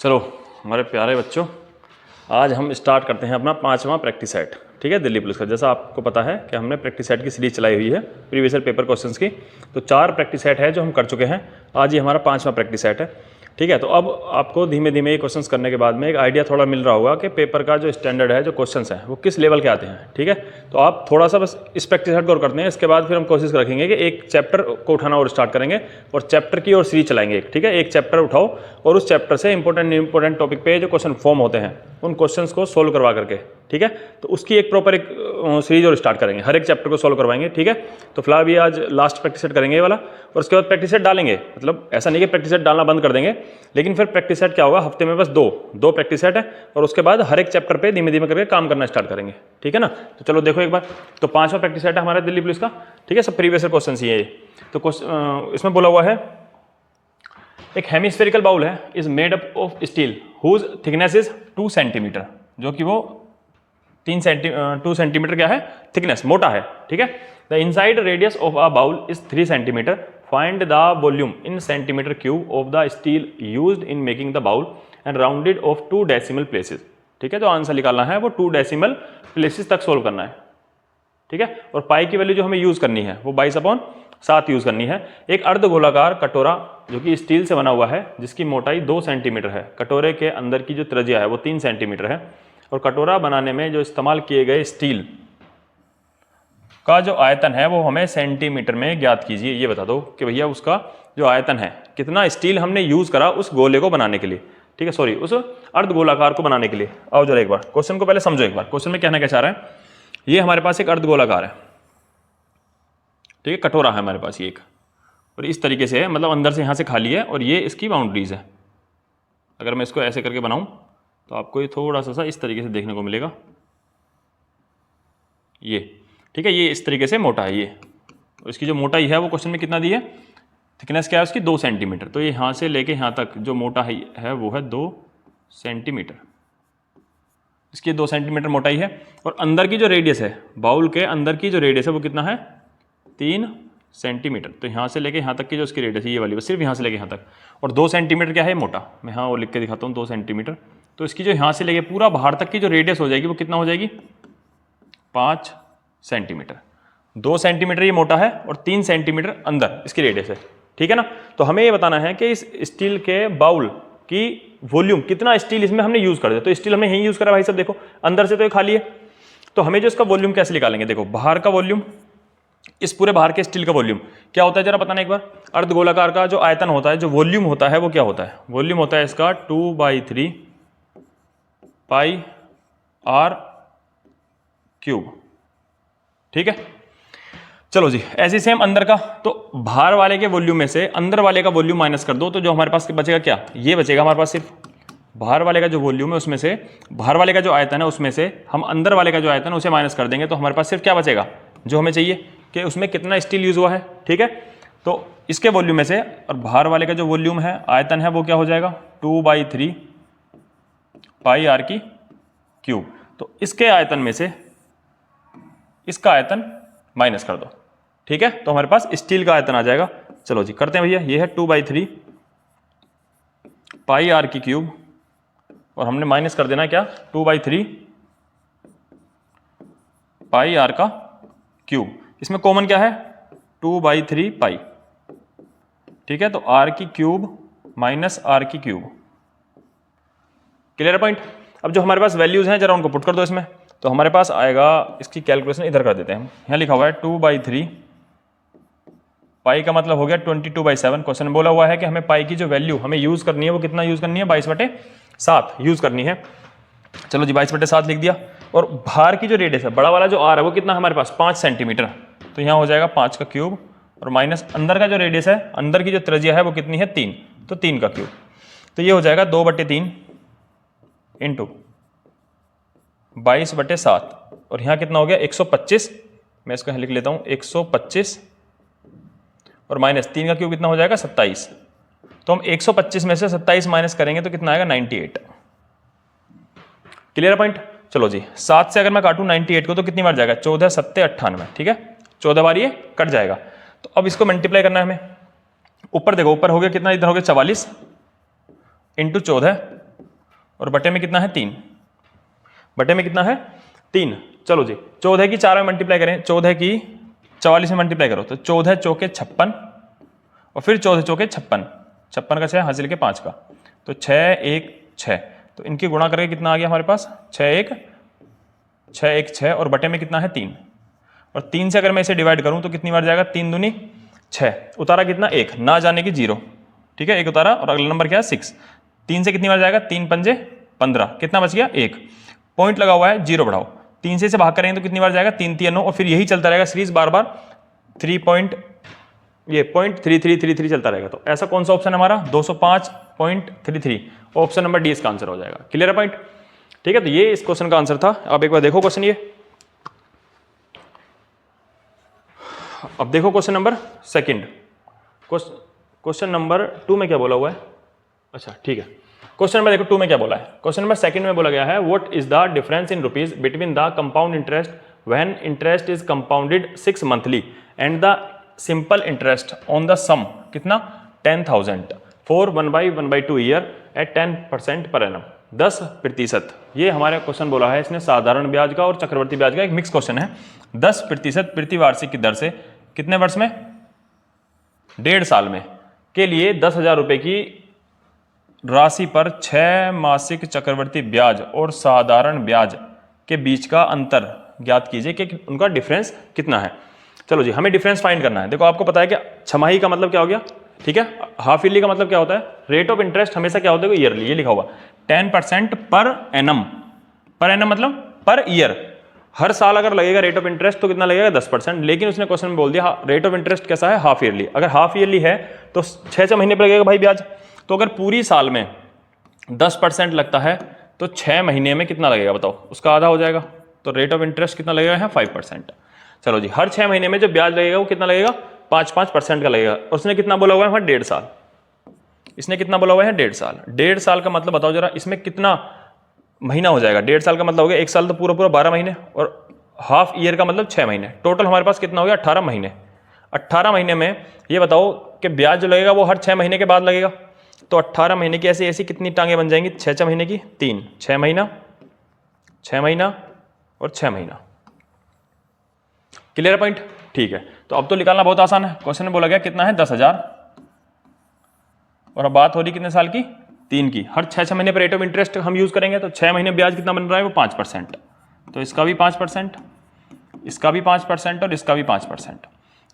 चलो हमारे प्यारे बच्चों, आज हम स्टार्ट करते हैं अपना 5वां प्रैक्टिस सेट। ठीक है, दिल्ली पुलिस का। जैसा आपको पता है कि हमने प्रैक्टिस सेट की सीरीज चलाई हुई है प्रीवियस ईयर पेपर क्वेश्चंस की, तो 4 प्रैक्टिस सेट है जो हम कर चुके हैं। आज ये हमारा 5वां प्रैक्टिस सेट है। ठीक है, तो अब आपको धीमे धीमे ये क्वेश्चंस करने के बाद में एक आइडिया थोड़ा मिल रहा होगा कि पेपर का जो स्टैंडर्ड है, जो क्वेश्चंस हैं वो किस लेवल के आते हैं। ठीक है, तो आप थोड़ा सा बस इस प्रैक्टिस सेट को और करते हैं। इसके बाद फिर हम कोशिश रखेंगे कि एक चैप्टर को उठाना और स्टार्ट करेंगे और चैप्टर की और सीरीज चलाएंगे। ठीक है, एक चैप्टर उठाओ और उस चैप्टर से इंपॉर्टेंट टॉपिक पे जो क्वेश्चन फॉर्म होते हैं उन क्वेश्चंस को सोल्व करवा करके, ठीक है, तो उसकी एक प्रॉपर एक सीरीज और स्टार्ट करेंगे, हर एक चैप्टर को सोल्व करवाएंगे। ठीक है, तो फिलहाल भी आज लास्ट प्रैक्टिस सेट करेंगे ये वाला, और उसके बाद प्रैक्टिस सेट डालेंगे। मतलब ऐसा नहीं कि प्रैक्टिस सेट डालना बंद कर देंगे, लेकिन फिर प्रैक्टिस सेट क्या होगा, हफ्ते में बस दो प्रैक्टिस सेट है, और उसके बाद हर एक चैप्टर पे धीमे धीमे करके काम करना स्टार्ट करेंगे। ठीक है ना, तो चलो देखो एक बार। तो 5वां प्रैक्टिस सेट है हमारा दिल्ली पुलिस का। ठीक है, सब प्रीवियस क्वेश्चन ही है। तो इसमें बोला हुआ है एक हेमिस्फेरिकल बाउल है is made up of steel whose thickness is 2 centimetre, जो कि वो 2 सेंटीमीटर क्या है, थिकनेस, मोटा है। ठीक है, the inside radius of a bowl is 3 centimetre, find the volume in centimetre cube of the steel used in making the bowl and rounded off 2 decimal places. ठीक है, जो आंसर निकालना है वो 2 डेसिमल प्लेसेस तक सोल्व करना है। ठीक है, और पाई की वैल्यू जो हमें यूज करनी है वो 22/7 यूज करनी है। एक अर्धगोलाकार कटोरा जो कि स्टील से बना हुआ है, जिसकी मोटाई 2 सेंटीमीटर है, कटोरे के अंदर की जो त्रिज्या है वो 3 सेंटीमीटर है, और कटोरा बनाने में जो इस्तेमाल किए गए स्टील का जो आयतन है वो हमें सेंटीमीटर में ज्ञात कीजिए। ये बता दो कि भैया उसका जो आयतन है, कितना स्टील हमने यूज करा उस गोले को बनाने के लिए। ठीक है, सॉरी, उस अर्धगोलाकार को बनाने के लिए। आओ जरा एक बार क्वेश्चन को पहले समझो एक बार। क्वेश्चन में कहना क्या चाह रहा है, ये हमारे पास एक अर्धगोलाकार है। ठीक है, कटोरा है हमारे पास ये एक, और इस तरीके से है, मतलब अंदर से यहाँ से खाली है और ये इसकी बाउंड्रीज है। अगर मैं इसको ऐसे करके बनाऊं तो आपको ये थोड़ा सा इस तरीके से देखने को मिलेगा, ये। ठीक है, ये इस तरीके से मोटा है ये, और इसकी जो मोटाई है वो क्वेश्चन में कितना दी है, थिकनेस क्या है उसकी 2 सेंटीमीटर। तो ये यहाँ से लेके यहाँ तक जो मोटा है वो है 2 सेंटीमीटर, इसकी 2 सेंटीमीटर मोटाई है। और अंदर की जो रेडियस है, बाउल के अंदर की जो रेडियस है वो कितना है, 3 सेंटीमीटर। तो यहाँ से लेके यहाँ तक की जो उसकी रेडियस है ये वाली, बस सिर्फ यहाँ से लेके यहाँ तक, और 2 सेंटीमीटर क्या है, मोटा। मैं हाँ वो लिख के दिखाता हूँ, 2 सेंटीमीटर। तो इसकी जो यहाँ से लेके पूरा बाहर तक की जो रेडियस हो जाएगी वो कितना हो जाएगी, 5 सेंटीमीटर। 2 सेंटीमीटर ये मोटा है और 3 सेंटीमीटर अंदर इसकी रेडियस है। ठीक है ना, तो हमें ये बताना है कि इस स्टील के बाउल की वॉल्यूम, कितना स्टील इसमें हमने यूज कर दिया। तो स्टील हमने यही यूज करा भाई सब, देखो अंदर से तो ये खाली है, तो हमें जो इसका वॉल्यूम कैसे निकालेंगे, देखो बाहर का वॉल्यूम, इस पूरे बाहर के स्टील का वॉल्यूम क्या होता है जरा बताना एक बार। अर्धगोलाकार का जो आयतन होता है, जो वॉल्यूम होता है वो क्या होता है, वॉल्यूम होता है इसका 2/3 पाई r क्यूब। ठीक है, चलो जी, ऐसे सेम अंदर का, तो बाहर वाले के वॉल्यूम में से अंदर वाले का वॉल्यूम माइनस कर दो, तो जो हमारे पास बचेगा क्या, ये बचेगा हमारे पास। सिर्फ बाहर वाले का जो वॉल्यूम है उसमें से, बाहर वाले का जो आयतन है उसमें से हम अंदर वाले का जो आयतन है उसे माइनस कर देंगे, तो हमारे पास सिर्फ क्या बचेगा, जो हमें चाहिए कि उसमें कितना स्टील यूज हुआ है। ठीक है, तो इसके वॉल्यूम में से और बाहर वाले का जो वॉल्यूम है, आयतन है, वो क्या हो जाएगा, 2/3 पाई r की क्यूब। तो इसके आयतन में से इसका आयतन माइनस कर दो। ठीक है, तो हमारे पास स्टील का आयतन आ जाएगा। चलो जी करते हैं भैया, ये है 2/3 पाई r की क्यूब, और हमने माइनस कर देना क्या, 2/3 पाई r का क्यूब। इसमें कॉमन क्या है, 2/3 पाई। ठीक है, तो r की क्यूब माइनस r की क्यूब। Clear point. अब जो हमारे पास वैल्यूज हैं जरा उनको पुट कर दो इसमें, तो हमारे पास आएगा, इसकी कैलकुलेशन इधर कर देते हैं हम। यहाँ लिखा हुआ है 2/3 पाई का मतलब हो गया 22/7। क्वेश्चन में बोला हुआ है कि हमें पाई की जो वैल्यू हमें यूज करनी है वो कितना यूज करनी है, 22/7 यूज करनी है। चलो जी 22/7 लिख दिया। और बाहर की जो रेडियस है, बड़ा वाला जो आर है वो कितना हमारे पास, 5 सेंटीमीटर। तो यहाँ हो जाएगा 5 का क्यूब, और माइनस अंदर का जो रेडियस है, अंदर की जो त्रिज्या है वो कितनी है, 3, तो 3 का क्यूब। तो ये हो जाएगा 2/3 इंटू 22/7, और यहाँ कितना हो गया, 125। मैं इसको यहाँ लिख लेता हूँ 125, और माइनस 3 का क्यूब कितना हो जाएगा, 27। तो हम 125 में से 27 माइनस करेंगे तो कितना आएगा, 98। Clear point. चलो जी 7 से अगर मैं काटूं 98 को तो कितनी बार जाएगा, 14 7 98। ठीक है, 14 बार ये कट जाएगा। तो अब इसको मल्टीप्लाई करना है हमें। ऊपर देखो, ऊपर हो गया कितना, इधर हो गया 44 इंटू 14, और बटे में कितना है 3, बटे में कितना है 3। चलो जी 14 की 4 में मल्टीप्लाई करें, 14 की 44 में मल्टीप्लाई करो तो 14 चौके 56 और फिर 14 चौके 56, 56 का 6 हासिल के 5 का, तो 6 1 6, तो इनकी गुणा करके कितना आ गया हमारे पास 6 1 6 और बटे में कितना है 3, और 3 से अगर मैं इसे डिवाइड करूं तो कितनी बार जाएगा, 3 दूनी 6, उतारा कितना 1, ना जाने की 0, ठीक है 1 उतारा, और अगला नंबर क्या है 6, 3 से कितनी बार जाएगा, 3 पंजे 15, कितना बच गया 1, पॉइंट लगा हुआ है 0 बढ़ाओ, 3 से इसे भाग करेंगे तो कितनी बार जाएगा 3 3 9, और फिर यही चलता रहेगा सीरीज बार बार 3.3333 चलता रहेगा। तो ऐसा कौन सा ऑप्शन है हमारा 205.33, ऑप्शन नंबर डी इसका आंसर हो जाएगा। क्लियर है पॉइंट, ठीक है। तो ये इस क्वेश्चन का आंसर था। अब एक बार देखो क्वेश्चन, ये अब देखो question number second, question number 2 में क्या बोला हुआ है, अच्छा ठीक है, क्वेश्चन नंबर देखो 2 में क्या बोला है, क्वेश्चन नंबर सेकंड में बोला गया है what is the difference in rupees between the compound interest when interest is compounded 6 monthly and the simple interest on the sum कितना 10,000 for 1/2 year eight 10% per annum, 10%। ये हमारे क्वेश्चन बोला है इसने साधारण ब्याज का और चक्रवर्ती ब्याज का एक मिक्स क्वेश्चन है। 10% प्रतिवार्षिक की दर से कितने वर्ष में, 1.5 साल में, के लिए 10,000 रुपए की राशि पर 6 मासिक चक्रवर्ती ब्याज और साधारण ब्याज के बीच का अंतर ज्ञात कीजिए कि उनका डिफरेंस कितना है। चलो जी हमें डिफरेंस फाइंड करना है। देखो आपको पता है कि छमाही का मतलब क्या हो गया, ठीक है, हाफ ईयरली का मतलब क्या होता है, रेट ऑफ इंटरेस्ट हमेशा क्या होता है ईयरली, ये लिखा हुआ 10% पर एनम, पर एनम मतलब पर ईयर, हर साल अगर लगेगा रेट ऑफ इंटरेस्ट तो कितना लगेगा 10%, लेकिन उसने क्वेश्चन में बोल दिया रेट ऑफ इंटरेस्ट कैसा है हाफ ईयरली, अगर हाफ ईयरली है तो 6 महीने पर लगेगा भाई ब्याज, तो अगर पूरी साल में 10% लगता है तो 6 महीने में कितना लगेगा बताओ, उसका आधा हो जाएगा, तो रेट ऑफ इंटरेस्ट कितना लगेगा यहाँ 5%। चलो जी हर 6 महीने में जो ब्याज लगेगा वो कितना लगेगा 5% का लगेगा, और उसने कितना बोला हुआ है वहाँ 1.5 साल, इसने कितना बोला हुआ है 1.5 साल, 1.5 साल का मतलब बताओ जरा इसमें कितना महीना हो जाएगा, 1.5 साल का मतलब हो गया 1 साल तो पूरा 12 महीने, और हाफ ईयर का मतलब 6 महीने, टोटल हमारे पास कितना हो गया 18 महीने। 18 महीने में ये बताओ कि ब्याज जो लगेगा वो हर 6 महीने के बाद लगेगा, तो 18 महीने की ऐसी ऐसी कितनी टांगे बन जाएंगी, 6 महीने की 3, 6 महीना 6 महीना और 6 महीना। क्लियर पॉइंट, ठीक है। तो अब तो निकालना बहुत आसान है, क्वेश्चन में बोला गया कितना है 10,000, और अब बात हो रही कितने साल की 3 की, हर 6 महीने पर रेट ऑफ इंटरेस्ट हम यूज करेंगे तो 6 महीने ब्याज कितना बन रहा है वो 5%, तो इसका भी 5%, इसका भी 5% और इसका भी 5%,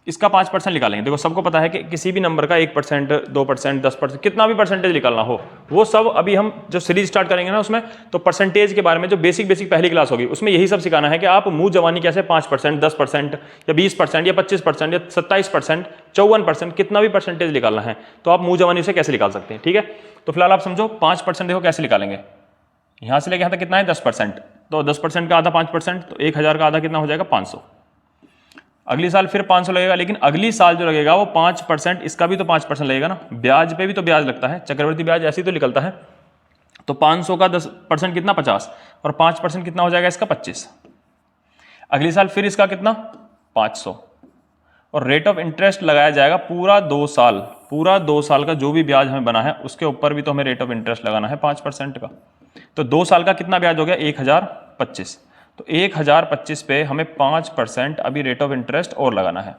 इसका 5% निकालेंगे। देखो सबको पता है कि किसी भी नंबर का 1%, 2%, 10%, कितना भी परसेंटेज निकालना हो वो सब अभी हम जो सीरीज स्टार्ट करेंगे ना उसमें, तो परसेंटेज के बारे में जो बेसिक पहली क्लास होगी उसमें यही सब सिखाना है कि आप मुंह जवानी कैसे 5%, 10% या 20% या 25% या 27%, 54%, कितना भी परसेंटेज निकालना है तो आप मुंह जवानी से कैसे निकाल सकते हैं, ठीक है। तो फिलहाल आप समझो 5% देखो कैसे निकालेंगे, यहाँ से लेके यहाँ तक कितना है 10%, तो 10% का आधा 5%, तो 1,000 का आधा कितना हो जाएगा 500, अगली साल फिर 500 लगेगा, लेकिन अगली साल जो लगेगा वो 5%, इसका भी तो 5% लगेगा ना, ब्याज पे भी तो ब्याज लगता है, चक्रवर्ती ब्याज ऐसे ही तो निकलता है, तो 500 का 10% कितना 50, और 5% कितना हो जाएगा इसका 25, अगली साल फिर इसका कितना 500, और रेट ऑफ इंटरेस्ट लगाया जाएगा पूरा 2 साल, पूरा 2 साल का जो भी ब्याज हमें बना है उसके ऊपर भी तो हमें रेट ऑफ इंटरेस्ट लगाना है 5% का, तो 2 साल का कितना ब्याज हो गया 1025, तो 1025 पे हमें 5% अभी रेट ऑफ इंटरेस्ट और लगाना है।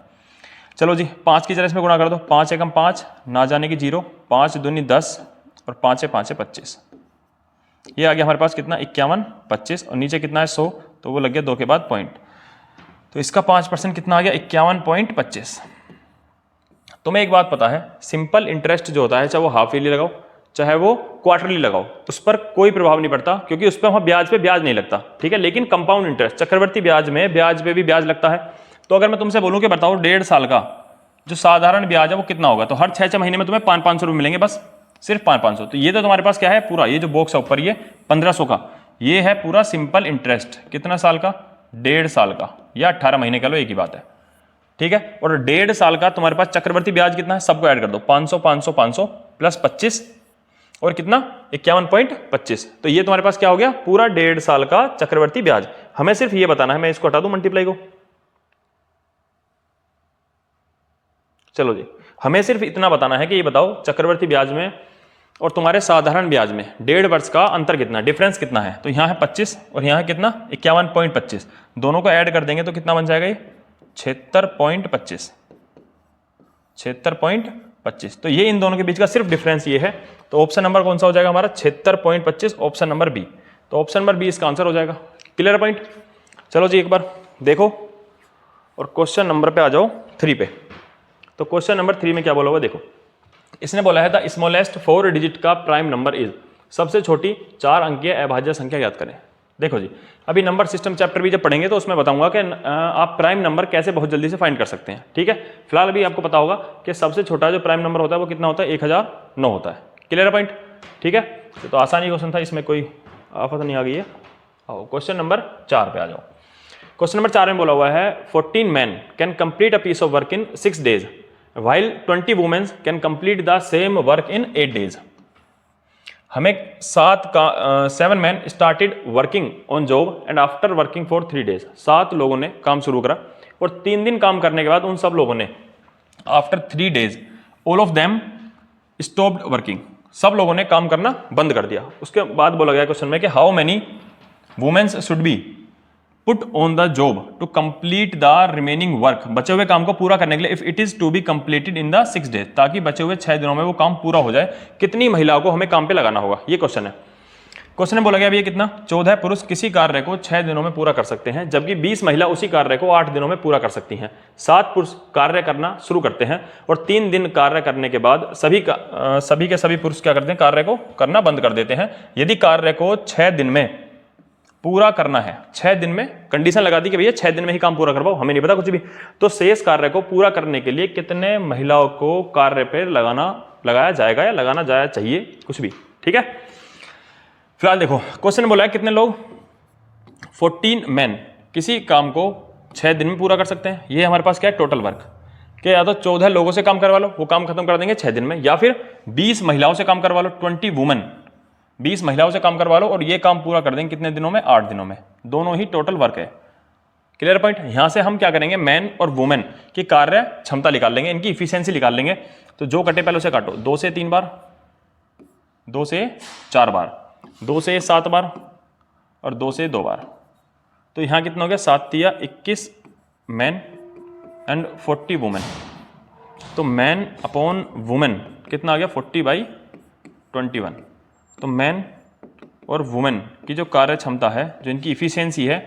चलो जी 5 की जगह इसमें गुणा कर दो, 5 एकम 5, ना जाने की 0, 5 दूनी 10 और 5 5 25, ये आ गया हमारे पास कितना 51 25, और नीचे कितना है 100, तो वो लग गया 2 के बाद पॉइंट, तो इसका 5% कितना आ गया 51.25। तुम्हें एक बात पता है सिंपल इंटरेस्ट जो होता है चाहे वो हाफ ईयरली लगाओ चाहे वो क्वार्टरली लगाओ उस पर कोई प्रभाव नहीं पड़ता, क्योंकि उस पर वहाँ ब्याज पे ब्याज नहीं लगता, ठीक है। लेकिन कंपाउंड इंटरेस्ट चक्रवर्ती ब्याज में ब्याज पे भी ब्याज लगता है। तो अगर मैं तुमसे बोलूँ कि बताओ 1.5 साल का जो साधारण ब्याज है वो कितना होगा, तो हर 6 महीने में तुम्हें 500 रुपये मिलेंगे, बस सिर्फ 500। तो ये तो तुम्हारे पास क्या है पूरा, ये जो बॉक्स है ऊपर ये 1500 का, ये है पूरा सिंपल इंटरेस्ट, कितना साल का 1.5 साल का, या 18 महीने का लो एक ही बात है, ठीक है। और 1.5 साल का तुम्हारे पास चक्रवर्ती ब्याज कितना है सबको ऐड कर दो, 500 500 500 प्लस 25 और कितना 51.25, तो ये तुम्हारे पास क्या हो गया पूरा 1.5 साल का चक्रवर्ती ब्याज। हमें सिर्फ ये बताना है, मैं इसको हटा दूं मल्टीप्लाई को, चलो जी हमें सिर्फ इतना बताना है कि ये बताओ चक्रवर्ती ब्याज में और तुम्हारे साधारण ब्याज में 1.5 वर्ष का अंतर कितना, डिफरेंस कितना है, तो यहाँ है 25 और यहाँ है कितना 51.25, दोनों को ऐड कर देंगे तो कितना बन जाएगा ये 76.25, 76.25। तो ये इन दोनों के बीच का सिर्फ डिफरेंस ये है। तो ऑप्शन नंबर कौन सा हो जाएगा हमारा 76.25, ऑप्शन नंबर बी। तो ऑप्शन नंबर बी इसका आंसर हो जाएगा। Clear point. चलो जी एक बार देखो और क्वेश्चन नंबर पे आ जाओ 3 पे। तो क्वेश्चन नंबर 3 में क्या बोला हुआ देखो, इसने बोला है द स्मॉलेस्ट 4 डिजिट का प्राइम नंबर इज, सबसे छोटी 4 अंकीय अभाज्य संख्या याद करें। देखो जी अभी नंबर सिस्टम चैप्टर भी जब पढ़ेंगे तो उसमें बताऊंगा कि आप प्राइम नंबर कैसे बहुत जल्दी से फाइंड कर सकते हैं। ठीक है, फिलहाल अभी आपको पता होगा कि सबसे छोटा जो प्राइम नंबर होता है वो कितना होता है 1009 होता है। Clear point. ठीक है, तो आसानी क्वेश्चन था, इसमें कोई आफत नहीं आ गई है। आओ क्वेश्चन नंबर 4 पे आ जाओ। क्वेश्चन नंबर 4 में बोला हुआ है 14 man can complete a piece of work in 6 days while 20 women can complete the same work in 8 days। हमें 7 man started working on job and after working for 3 days, 7 लोगों ने काम शुरू करा और 3 दिन काम करने के बाद उन सब लोगों ने after 3 days all of them stopped working, सब लोगों ने काम करना बंद कर दिया। उसके बाद बोला गया क्वेश्चन में कि how many womens should be put on the job to complete the remaining work, बचे हुए काम को पूरा करने के लिए, if it is to be completed in the 6 days, ताकि बचे हुए 6 दिनों में वो काम पूरा हो जाए, कितनी महिलाओं को हमें काम पे लगाना होगा, ये क्वेश्चन है। क्वेश्चन में बोला गया ये कितना 14 पुरुष किसी कार्य को 6 दिनों में पूरा कर सकते हैं, जबकि 20 महिला उसी कार्य को 8 दिनों में पूरा कर सकती हैं। 7 पुरुष कार्य करना शुरू करते हैं और 3 दिन कार्य करने के बाद सभी के सभी पुरुष क्या करते हैं, कार्य को करना बंद कर देते हैं। यदि कार्य को 6 दिन में पूरा करना है, 6 दिन में कंडीशन लगा दी कि भैया 6 दिन में ही काम पूरा करवाओ, हमें नहीं पता कुछ भी, तो शेष कार्य को पूरा करने के लिए कितने महिलाओं को कार्य पे लगाया जाएगा या लगाना जाया चाहिए, कुछ भी। ठीक है, फिलहाल देखो क्वेश्चन बोला है कितने लोग 14 मैन किसी काम को 6 दिन में पूरा कर सकते हैं। ये हमारे पास क्या है टोटल वर्क, कि या तो 14 लोगों से काम करवा लो, वो काम खत्म कर देंगे 6 दिन में, या फिर 20 महिलाओं से काम करवा लो, 20 वुमेन, 20 महिलाओं से काम करवा लो और ये काम पूरा कर देंगे कितने दिनों में, 8 दिनों में। दोनों ही टोटल वर्क है। Clear point. यहां से हम क्या करेंगे, मैन और वुमेन की कार्य क्षमता निकाल लेंगे, इनकी इफिशियंसी निकाल लेंगे। तो जो कटे पहले उसे काटो, 2 से 3 बार, 2 से 4 बार, 2 से 7 बार और 2 से 2 बार। तो यहां कितना हो गया 7 तिया 21 मैन एंड 40 वुमेन। तो मैन अपॉन वुमेन कितना आ गया 40/21। तो मैन और वुमेन की जो कार्य क्षमता है, जो इनकी इफिशियंसी है,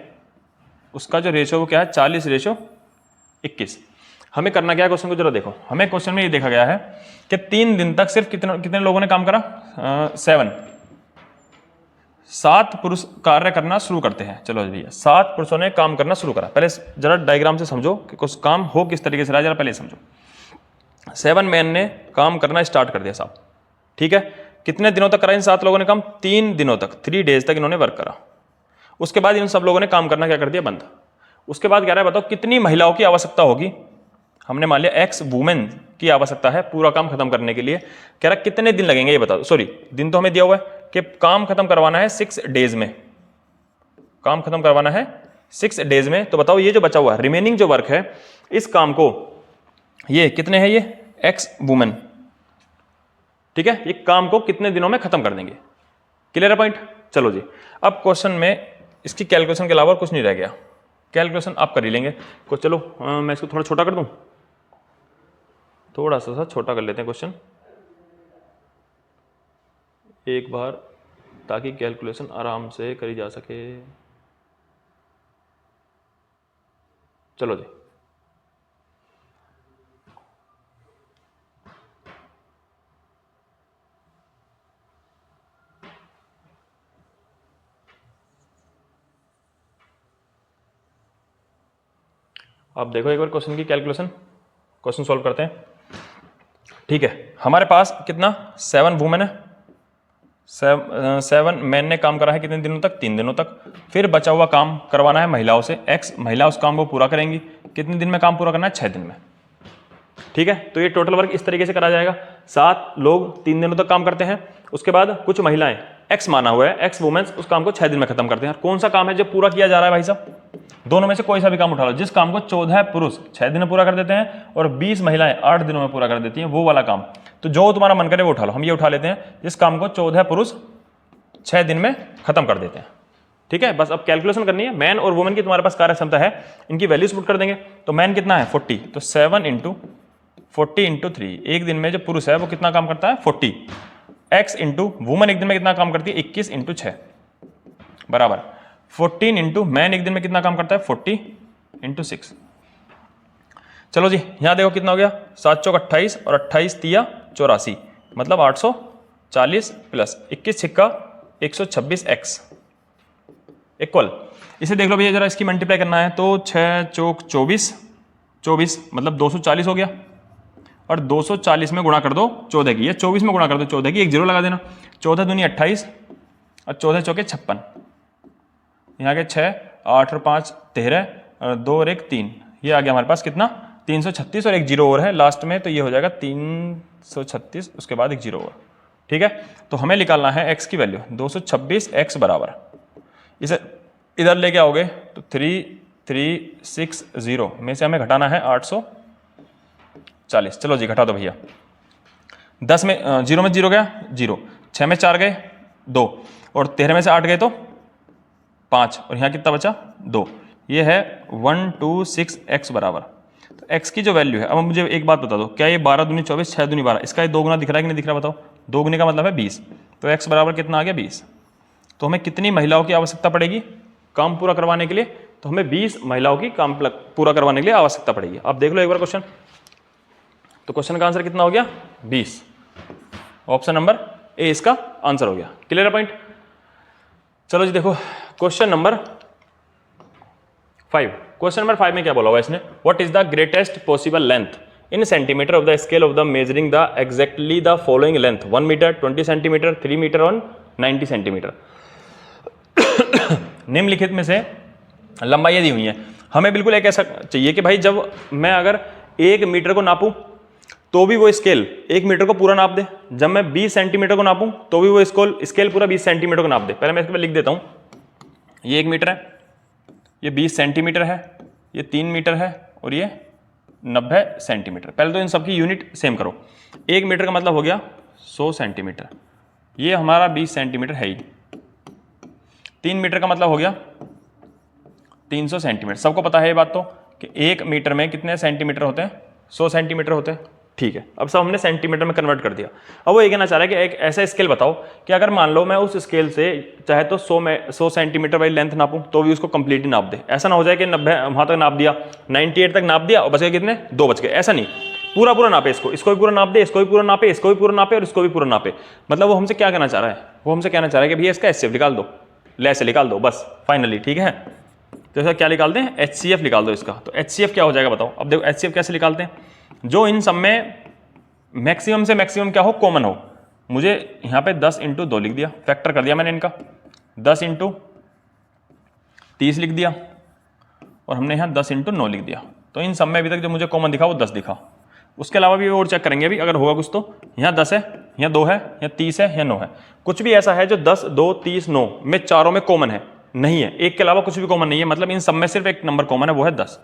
उसका जो रेशो वो क्या है 40/21। हमें करना क्या है, क्वेश्चन को जरा देखो। हमें क्वेश्चन में ये देखा गया है कि 3 दिन तक सिर्फ कितने लोगों ने काम करा, 7 पुरुष कार्य करना शुरू करते हैं। चलो भैया 7 पुरुषों ने काम करना शुरू करा। पहले जरा डायग्राम से समझो कि कुछ काम हो किस तरीके से रहा, जरा पहले समझो। 7 मैन ने काम करना स्टार्ट कर दिया साहब। ठीक है, कितने दिनों तक करा इन 7 लोगों ने काम, 3 दिनों तक, 3 days तक इन्होंने वर्क करा। उसके बाद इन सब लोगों ने काम करना क्या कर दिया, बंद। उसके बाद कह रहा है बताओ कितनी महिलाओं की आवश्यकता होगी। हमने मान लिया X वुमेन की आवश्यकता है पूरा काम खत्म करने के लिए। कह रहा कितने दिन लगेंगे ये बताओ, सॉरी दिन तो हमें दिया हुआ है कि काम खत्म करवाना है 6 days में, काम खत्म करवाना है 6 days में। तो बताओ ये जो बचा हुआ है रिमेनिंग जो वर्क है, इस काम को ये कितने हैं, ये X वुमेन, ठीक है, ये काम को कितने दिनों में खत्म कर देंगे। क्लियर है पॉइंट। चलो जी अब क्वेश्चन में इसकी कैलकुलेशन के अलावा कुछ नहीं रह गया, कैलकुलेशन आप कर ही लेंगे। तो चलो मैं इसको थोड़ा छोटा कर दूं, थोड़ा सा छोटा कर लेते हैं क्वेश्चन एक बार, ताकि कैलकुलेशन आराम से करी जा सके। चलो जी आप देखो एक बार क्वेश्चन की कैलकुलेशन, क्वेश्चन सॉल्व करते हैं। ठीक है, हमारे पास कितना 7 वुमेन है, 7 मैन ने काम करा है कितने दिनों तक, 3 दिनों तक। फिर बचा हुआ काम करवाना है महिलाओं से, X महिला उस काम को पूरा करेंगी। कितने दिन में काम पूरा करना है, 6 दिन में। ठीक है, तो ये टोटल वर्क इस तरीके से करा जाएगा। 7 लोग 3 दिनों तक काम करते हैं, उसके बाद कुछ महिलाएं X माना हुआ है, X वुमेन्स उस काम को 6 दिन में खत्म करते हैं। कौन सा काम है जो पूरा किया जा रहा है भाई साहब, दोनों में से कोई सा भी काम उठा लो, जिस काम को 14 पुरुष 6 दिन में पूरा कर देते हैं और 20 महिलाएं 8 दिनों में पूरा कर देती हैं, वो वाला काम। तो जो तुम्हारा मन करे वो उठा लो। हम ये उठा लेते हैं, इस काम को 14 पुरुष 6 दिन में खत्म कर देते हैं। ठीक है, बस अब कैलकुलेशन करनी है। मैन और वुमेन की तुम्हारे पास कार्य क्षमता है, इनकी वैल्यूज पुट कर देंगे। तो मैन कितना है 40, तो 7 × 40 × 3, एक दिन में जो पुरुष है वो कितना काम करता है 40, x इंटू वुमन एक दिन में कितना काम करती है 21 × 6 बराबर 14 इंटू मैन एक दिन में कितना काम करता है 40 × 6। चलो जी, यहां देखो कितना हो गया 7 चौक 28 और 28 तिया 84, मतलब 840 प्लस 21 छिक्का 126x इक्वल। इसे देख लो भैया जरा, इसकी मल्टीप्लाई करना है तो 6 चौक 24 मतलब 240 हो गया, और 240 में गुणा कर दो 14 की, ये 24 में गुणा कर दो 14 की, एक जीरो लगा देना। 14 दूनी 28 और 14 चौके 56, यहाँ के 6 8 और 5 13 और 2 और 1 3, ये आ गया हमारे पास कितना 336 और एक जीरो और है लास्ट में, तो ये हो जाएगा 336, उसके बाद एक जीरो और। ठीक है, तो हमें निकालना है x की वैल्यू 226x बराबर, इसे इधर लेके आओगे तो 3360 में से हमें घटाना है 840। चलो जी घटा दो भैया, 10 में 0 में 0 गया 0, 6 में 4 गए 2, और 13 में से 8 गए तो 5, और यहाँ कितना बचा 2, ये है 126x बराबर। तो x की जो वैल्यू है, अब मुझे एक बात बता दो, क्या ये 12 दूनी 24 6 दूनी 12, इसका ये 2 गुना दिख रहा है कि नहीं दिख रहा बताओ? 2 गुने का मतलब है 20, तो x बराबर कितना आ गया 20। तो हमें कितनी महिलाओं की आवश्यकता पड़ेगी काम पूरा करवाने के लिए? तो हमें 20 महिलाओं की काम पूरा करवाने के लिए आवश्यकता पड़ेगी। आप देख लो एक बार क्वेश्चन, तो क्वेश्चन का आंसर कितना हो गया 20, ऑप्शन नंबर ए इसका आंसर हो गया। Clear point? चलो जी देखो क्वेश्चन नंबर 5। क्वेश्चन नंबर 5 में क्या बोला हुआ है इसने, what is the greatest possible length in centimetre of the scale of the measuring the exactly the following length 1 metre 20 centimetre 3 metre और 90 सेंटीमीटर। निम्नलिखित में से लंबाई दी हुई है, हमें बिल्कुल एक ऐसा चाहिए कि भाई जब मैं अगर 1 मीटर को नापूं तो भी वो स्केल 1 मीटर को पूरा नाप दे, जब मैं 20 सेंटीमीटर को नापूं तो भी वो स्केल पूरा 20 सेंटीमीटर को नाप दे। पहले मैं इसके पे लिख देता हूं, ये 1 मीटर है, ये 20 सेंटीमीटर है, ये 3 मीटर है और ये 90 सेंटीमीटर। पहले तो इन सबकी यूनिट सेम करो। 1 मीटर का मतलब हो गया 100 सेंटीमीटर, ये हमारा 20 सेंटीमीटर है ही। 3 मीटर का मतलब हो गया 300 सेंटीमीटर। सबको पता है ये बात तो कि 1 मीटर में कितने सेंटीमीटर होते हैं 100 सेंटीमीटर होते हैं। ठीक है, अब सब हमने सेंटीमीटर में कन्वर्ट कर दिया। अब वो ये कहना चाह रहा है कि एक ऐसा स्केल बताओ कि अगर मान लो मैं उस स्केल से चाहे तो 100 सेंटीमीटर वाली लेंथ नापूं तो भी उसको कंप्लीटली नाप दे। ऐसा ना हो जाए कि 90 वहां तक नाप दिया, 98 तक नाप दिया और बच गए कितने 2 बच गए, ऐसा नहीं, पूरा पूरा नापे, इसको भी पूरा नाप दे, इसको भी पूरा नापे, इसको भी पूरा नापे और इसको भी पूरा नापे। मतलब वो हमसे क्या कहना चाह रहा है, वो हमसे कहना चाह रहा है कि भैया इसका HCF निकाल दो, लेस निकाल दो बस फाइनली। ठीक है, तो इसका क्या निकाल दें HCF निकाल दो इसका। तो HCF क्या हो जाएगा बताओ? अब देखो HCF कैसे निकालते हैं, जो इन सब में मैक्सिमम से मैक्सिमम क्या हो कॉमन हो। मुझे यहाँ पे 10 × 2 लिख दिया, फैक्टर कर दिया मैंने इनका, 10 × 30 लिख दिया और हमने यहाँ 10 × 9 लिख दिया। तो इन सब में अभी तक जो मुझे कॉमन दिखा वो 10 दिखा। उसके अलावा भी और चेक करेंगे अभी अगर होगा कुछ तो। यहाँ 10 है, यहाँ 2 है, यहाँ 30 है, यहाँ 9 है। कुछ भी ऐसा है जो 10 2 30 9 में चारों में कॉमन है नहीं है, एक के अलावा कुछ भी कॉमन नहीं है, मतलब इन सब में सिर्फ एक नंबर कॉमन है वो है 10।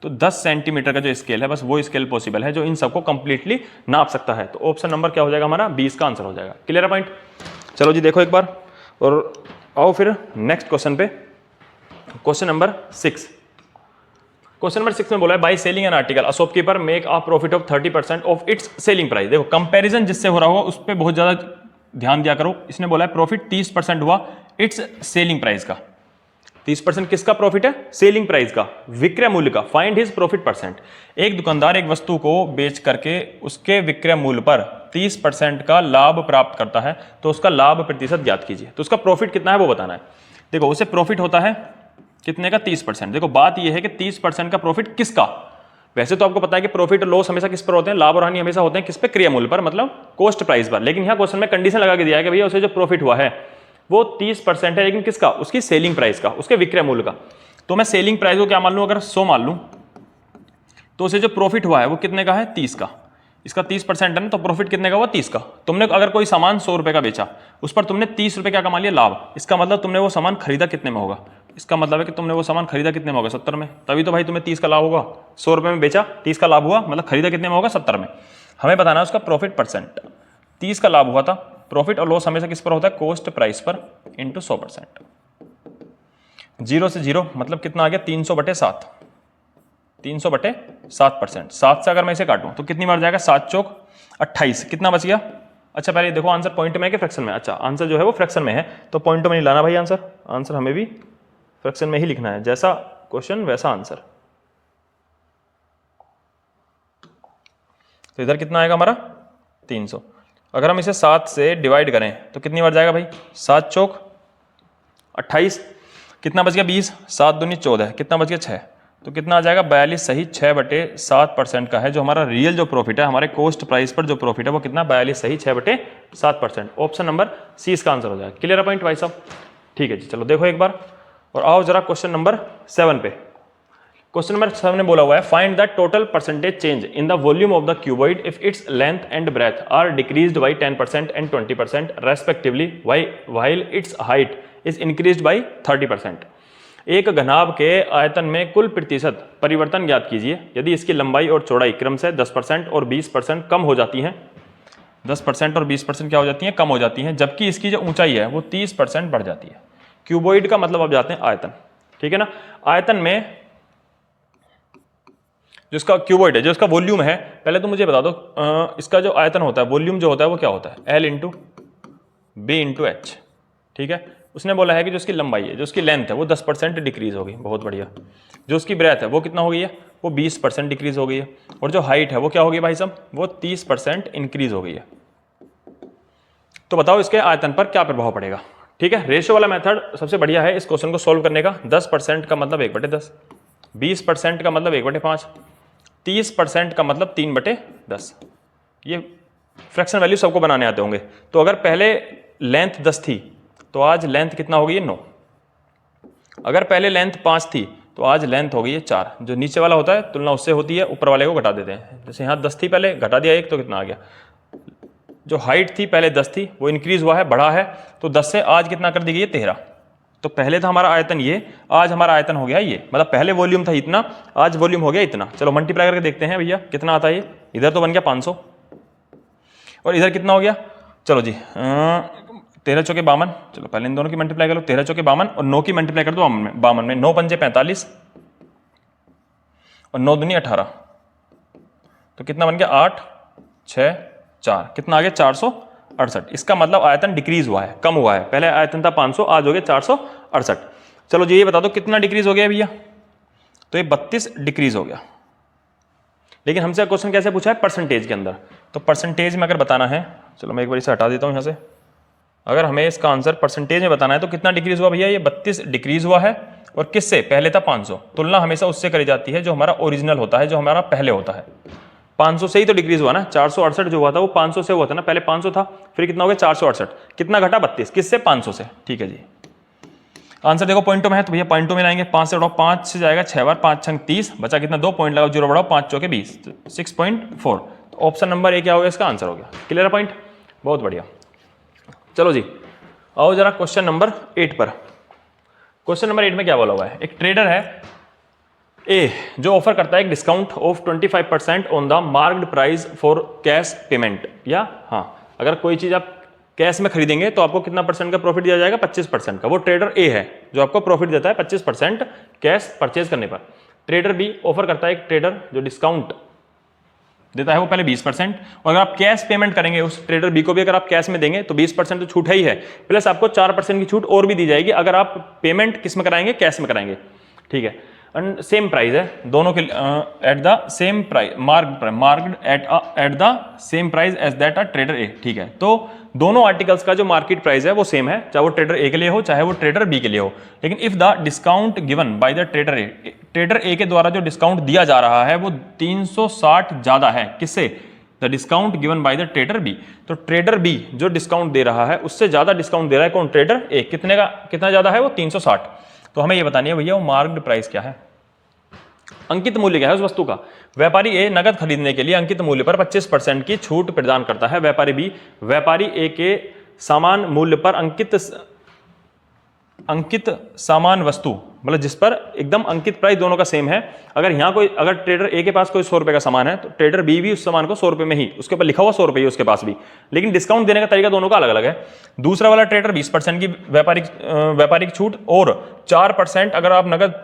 तो 10 सेंटीमीटर का जो स्केल है बस वो स्केल पॉसिबल है जो इन सबको कंप्लीटली नाप सकता है। तो ऑप्शन नंबर क्या हो जाएगा हमारा 20 का आंसर हो जाएगा। क्लियर है पॉइंट? चलो जी देखो एक बार और आओ फिर नेक्स्ट क्वेश्चन पे। Question number 6। क्वेश्चन नंबर 6 में बोला है by selling an article a shopkeeper make a profit of 30% of its selling price. देखो कंपैरिजन जिससे हो रहा होगा उस पर बहुत ज्यादा ध्यान दिया करो। इसने बोला है प्रॉफिट 30% हुआ इट्स सेलिंग प्राइस का। 30% किसका प्रॉफिट है? सेलिंग प्राइस का, विक्रय मूल्य का। Find his profit percent. एक दुकानदार एक वस्तु को बेच करके उसके विक्रय मूल्य पर 30% का लाभ प्राप्त करता है तो उसका लाभ प्रतिशत ज्ञात कीजिए। तो उसका प्रॉफिट कितना है वो बताना है। देखो उसे प्रॉफिट होता है कितने का 30%। देखो बात यह है कि 30% का प्रॉफिट किसका? वैसे तो आपको पता है कि प्रॉफिट और लॉस हमेशा किस पर होते हैं, लाभ और हानि हमेशा होते हैं किस पे? क्रिया मूल्य पर, मतलब कॉस्ट प्राइस पर। लेकिन यहाँ क्वेश्चन में कंडीशन लगा के दिया है कि भैया उसे जो प्रॉफिट हुआ है वो 30% है, लेकिन किसका? उसकी सेलिंग प्राइस का, उसके विक्रय मूल्य का। तो मैं सेलिंग प्राइस को क्या मान लूं? अगर 100 मान लूं तो उसे जो प्रॉफिट हुआ है वो कितने का है? 30 का। इसका 30% है ना, तो प्रॉफिट कितने का हुआ? 30 का। तुमने अगर कोई सामान 100 रुपए का बेचा, उस पर तुमने 30 रुपए क्या कमा लिया? लाभ। इसका मतलब तुमने वो सामान खरीदा कितने में होगा? इसका मतलब है कि तुमने वो सामान खरीदा कितने में होगा? 70 में। तभी तो भाई तुम्हें 30 का लाभ होगा। 100 रुपए में बेचा, 30 का लाभ हुआ, मतलब खरीदा कितने में होगा? 70 में। हमें बताना है उसका प्रॉफिट परसेंट। 30 का लाभ हुआ था। प्रॉफिट और लॉस हमेशा किस पर होता है, कॉस्ट प्राइस पर इंटू 100%। 0 से 0 मतलब कितना आ गया, 300/7, 300/7%। 7 से अगर मैं इसे काटूं तो कितनी बार जाएगा, 7 चौक 28, कितना बच गया। अच्छा पहले देखो आंसर पॉइंट में है कि फ्रैक्शन में, अच्छा आंसर जो है वो फ्रैक्शन में है तो पॉइंट में नहीं लाना भाई आंसर, आंसर हमें भी फ्रैक्शन में ही लिखना है, जैसा क्वेश्चन वैसा आंसर। तो इधर कितना आएगा हमारा 300। अगर हम इसे 7 से डिवाइड करें तो कितनी बार जाएगा भाई, 7 चौक 28, कितना बच गया 20, 7 दूनी 14, कितना बच गया 6, तो कितना आ जाएगा 42 सही 6/7% का है जो हमारा रियल जो प्रॉफिट है, हमारे कॉस्ट प्राइस पर जो प्रॉफिट है वो कितना 42 सही 6/7%। ऑप्शन नंबर सी इसका आंसर हो जाएगा। क्लियर है पॉइंट भाई साहब, ठीक है जी। चलो देखो एक बार और आओ जरा क्वेश्चन नंबर 7 पे। क्वेश्चन नंबर 7 ने बोला हुआ है find the total percentage change in the volume of the cuboid if its length and breadth are decreased by 10% and 20% respectively while its height is increased by 30%। एक घनाभ के आयतन में कुल प्रतिशत परिवर्तन ज्ञात कीजिए यदि इसकी लंबाई और चौड़ाई क्रम से 10% और 20% कम हो जाती हैं। 10% और 20% क्या हो जाती हैं, कम हो जाती हैं, जबकि इसकी जो ऊंचाई है वो 30% बढ़ जाती है। क्यूबॉइड का मतलब अब जाते हैं आयतन, ठीक है ना। आयतन में जो इसका क्यूबॉइड है, जो इसका वॉल्यूम है, पहले तो मुझे बता दो इसका जो आयतन होता है, वॉल्यूम जो होता है वो क्या होता है, L into B into H, ठीक है। उसने बोला है कि जो उसकी लंबाई है, जो उसकी लेंथ है वो 10% डिक्रीज होगी, बहुत बढ़िया। जो उसकी ब्रेथ है वो कितना हो गई है, वो 20% डिक्रीज हो गई है, और जो हाइट है वो क्या हो गई भाई साहब, वो 30% इंक्रीज हो गई है। तो बताओ इसके आयतन पर क्या प्रभाव पड़ेगा, ठीक है। रेशियो वाला मेथड सबसे बढ़िया है इस क्वेश्चन को सोल्व करने का। 10% का मतलब 1/10, 20% का मतलब 1/5, 30% का मतलब 3/10। ये फ्रैक्शन वैल्यू सबको बनाने आते होंगे। तो अगर पहले लेंथ 10 थी तो आज लेंथ कितना हो गई है, 9। अगर पहले लेंथ 5 थी तो आज लेंथ हो गई है 4। जो नीचे वाला होता है तुलना उससे होती है, ऊपर वाले को घटा देते हैं। जैसे यहाँ 10 थी पहले, घटा दिया 1 तो कितना आ गया। जो हाइट थी पहले 10 थी, वो इंक्रीज हुआ है, बढ़ा है, तो 10 से आज कितना कर दी गई है, 13। तो पहले था हमारा आयतन ये, आज हमारा आयतन हो गया ये, मतलब पहले वॉल्यूम था इतना, आज वॉल्यूम हो गया इतना। चलो मल्टीप्लाई करके देखते हैं भैया कितना आता है ये। इधर तो बन गया 500 और इधर कितना हो गया, चलो जी 13 चौके 52। चलो पहले इन दोनों की मल्टीप्लाई कर लो, 13 चौके 52 और 9 की मल्टीप्लाई कर दो 52 में, 9 पंजे 45 और 9 दूनी 18, तो कितना बन गया 8 6 4, कितना आ गया 468। इसका मतलब आयतन डिक्रीज हुआ है, कम हुआ है। पहले आयतन था 500, आज हो गया 468। चलो जी ये बता दो कितना डिक्रीज हो गया भैया, तो ये 32 डिक्रीज हो गया। लेकिन हमसे क्वेश्चन कैसे पूछा है, परसेंटेज के अंदर। तो परसेंटेज में अगर बताना है, चलो मैं एक बार इसे हटा देता हूं यहां से। अगर हमें इसका आंसर परसेंटेज में बताना है तो कितना डिक्रीज हुआ भैया, ये 32 डिक्रीज हुआ है। और किससे, पहले था 500। तुलना हमेशा उससे करी जाती है जो हमारा ओरिजिनल होता है, जो हमारा पहले होता है। 500 से ही तो डिक्रीज हुआ ना, 468 जो हुआ था वो 500 से हुआ था ना, पहले 500 था, फिर कितना हो गया 468, कितना घटा 32, किससे 500 से, ठीक है जी। आंसर देखो पॉइंटों में है तो भैया पॉइंटों में लाएंगे। 5 से उठाओ, 5 से जाएगा 6 बार, 5 छंग 30, बचा कितना 2 पॉइंट लगाओ, 0 बढ़ाओ 5 चौके 20, 6.4। तो ऑप्शन नंबर ए क्या हो गया, इसका आंसर हो गया। क्लियर है पॉइंट, बहुत बढ़िया। चलो जी आओ जरा क्वेश्चन नंबर 8 पर। क्वेश्चन नंबर 8 में क्या बोला हुआ है, एक ट्रेडर है ए जो ऑफर करता है एक discount of 25% on the marked price for cash payment. या हाँ, अगर कोई चीज आप कैश में खरीदेंगे तो आपको कितना परसेंट का प्रॉफिट दिया जाएगा, 25% का। वो ट्रेडर ए है जो आपको प्रॉफिट देता है 25% कैश परचेज करने पर। ट्रेडर बी ऑफर करता है एक ट्रेडर जो डिस्काउंट देता है वो पहले 20%, और अगर आप कैश पेमेंट करेंगे उस ट्रेडर बी को भी अगर आप कैश में देंगे तो 20% तो छूट है ही है, प्लस आपको 4% की छूट और भी दी जाएगी अगर आप पेमेंट किस में कराएंगे, कैश में कराएंगे, ठीक है। एंड सेम प्राइस है दोनों के, at the same price, marked at the same price as that a trader A, ठीक है। तो दोनों आर्टिकल्स का जो मार्केट प्राइस है वो सेम है, चाहे वो ट्रेडर ए के लिए हो चाहे वो ट्रेडर बी के लिए हो। लेकिन if the discount given by the trader A, trader A के द्वारा जो डिस्काउंट दिया जा रहा है वो 360 ज्यादा है, किससे, the discount given by the trader B. तो ट्रेडर बी जो डिस्काउंट दे रहा है उससे ज्यादा डिस्काउंट दे रहा है कौन, ट्रेडर ए। कितने का, कितना ज्यादा है वो 360। तो हमें ये बतानी है भैया वो मार्क्ड प्राइस क्या है, अंकित मूल्य क्या है उस वस्तु का। व्यापारी ए नगद खरीदने के लिए अंकित मूल्य पर 25% की छूट प्रदान करता है। व्यापारी बी व्यापारी ए के समान मूल्य पर अंकित सामान वस्तु मतलब जिस पर एकदम अंकित प्राइस दोनों का सेम है। अगर यहाँ कोई, अगर ट्रेडर ए के पास कोई 100 रुपये का सामान है तो ट्रेडर बी भी उस सामान को 100 रुपये में ही, उसके ऊपर लिखा हुआ 100 रुपये उसके पास भी, लेकिन डिस्काउंट देने का तरीका दोनों का अलग अलग है। दूसरा वाला ट्रेडर 20% की व्यापारिक छूट और 4% अगर आप नगद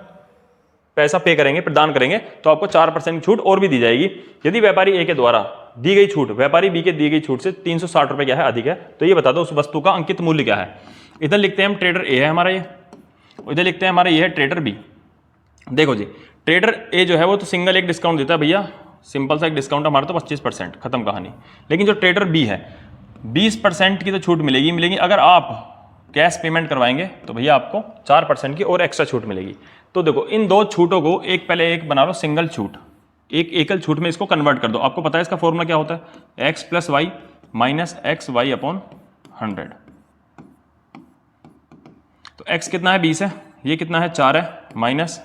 पैसा पे करेंगे, प्रदान करेंगे तो आपको 4% की छूट और भी दी जाएगी। यदि व्यापारी ए के द्वारा दी गई छूट व्यापारी बी के दी गई छूट से 360 रुपये क्या है अधिक है, तो ये बता दो उस वस्तु का अंकित मूल्य क्या है। इधर लिखते हैं हम ट्रेडर ए है हमारा ये, इधर लिखते हैं हमारा ये है ट्रेडर बी। देखो जी, ट्रेडर ए जो है वो तो सिंगल एक डिस्काउंट देता है भैया, सिंपल सा एक डिस्काउंट हमारा तो 25%, खत्म कहानी। लेकिन जो ट्रेडर बी है 20% की तो छूट मिलेगी। अगर आप कैश पेमेंट करवाएंगे तो भैया आपको 4% की और एक्स्ट्रा छूट मिलेगी। तो देखो इन दो छूटों को पहले एक बना लो सिंगल छूट, एक एकल छूट में इसको कन्वर्ट कर दो। आपको पता है इसका फॉर्मूला क्या होता है, x + y - xy/100। तो x कितना है 20 है, ये कितना है 4 है, माइनस